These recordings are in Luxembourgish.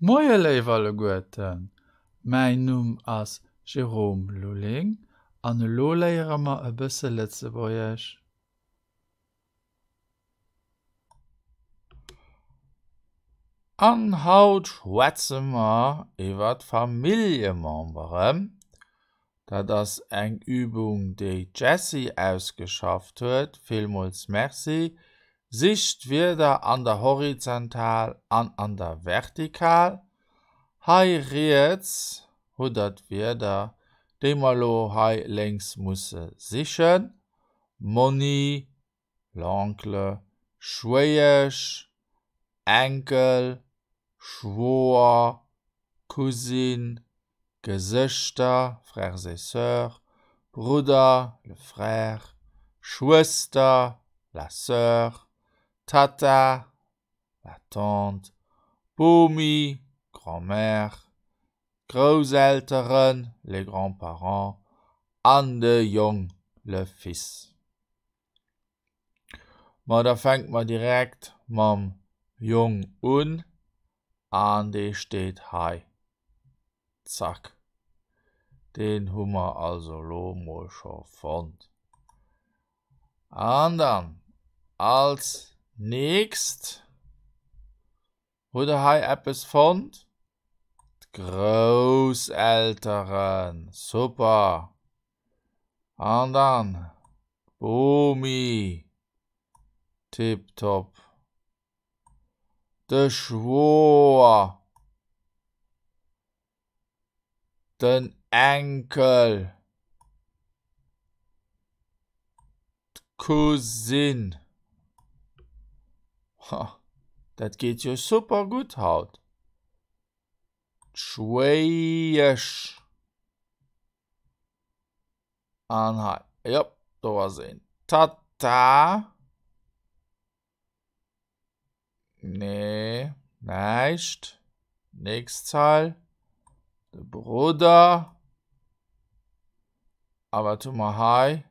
Moie leiwerle Gueten, mein Numm ass Jerome Luling, an lo léiere ma e bësse Lettzebuergesch. An Haut schwätze ma iwwer d'Familiememberen, dat ass eng Übung déi Jessie ausgeschafft huet, vielmals merci, Sichtwierder an der Horizontal an der Vertikal, hei riets, hudat Wierder, déi ma lo hei längs musse sichen, Moni, L'Oncle, Schwéiech, Enkel, Schwoer, Cousin, Gesichter, Frères et Sœurs, Bruder, le frère, Schwester, la sœur, Tata, la tante, Bomi, Grand-mère, Großeltern, les grands-parents, an de Jong, le fils. Ma da fängt ma direkt mam Jung an de steht hei. Zack. Den hummer also lo mal schon fand. Und dann als nächst oder hei etwas fand. Großeltern. Super. Und dann Bomi. Tipptopp. De Schwoer. Den Enkel. Cousin. Ha, dat geht jo super gut haut. Schwéiech. Anhai. Ja, da war sehen. Tata. Nee, nicht. Nächste Zahl. Der Bruder. Aber tu mal hei.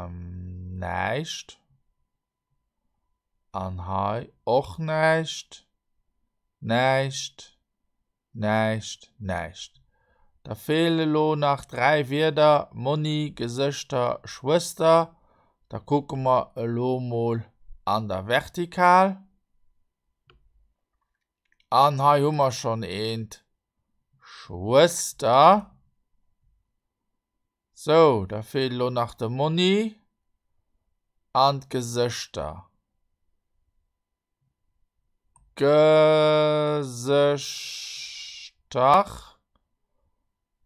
Nicht. An hei auch nicht. Nicht. Da fehlen lo nach 3 Wörter. Moni, Gesichter, Schwester. Da gucken wir lo mal an der Vertikal. An hei haben wir schon ent Schwester. So, da fehlt lo nach der Moni an Gesichter. Gesichter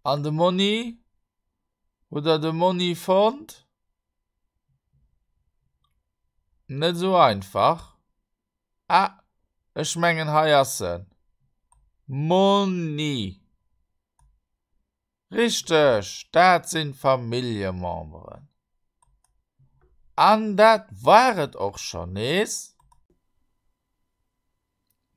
an de Moni oder de Moni fand. Nicht so einfach. Ich mengen heißen. Moni. Richtig, das sind Familienmemberen. Und das waret auch schon, nicht?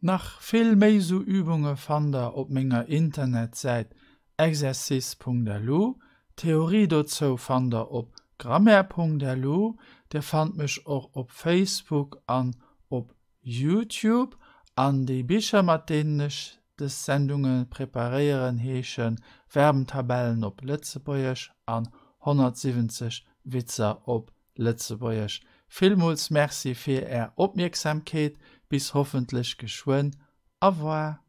Nach viel mehr so Übungen fand op meiner Internetseite exercice.lu, Theorie dazu fand op grammaire.lu, der fand mich auch op Facebook an op YouTube, an die Bücher mit denen ich des Sendungen präparieren heechen, Verbentabellen op Lettzebuergesch an 170 Witzer op Lettzebuergesch. Vielmals merci für Ihre Aufmerksamkeit. Bis hoffentlich geschwind. Au revoir.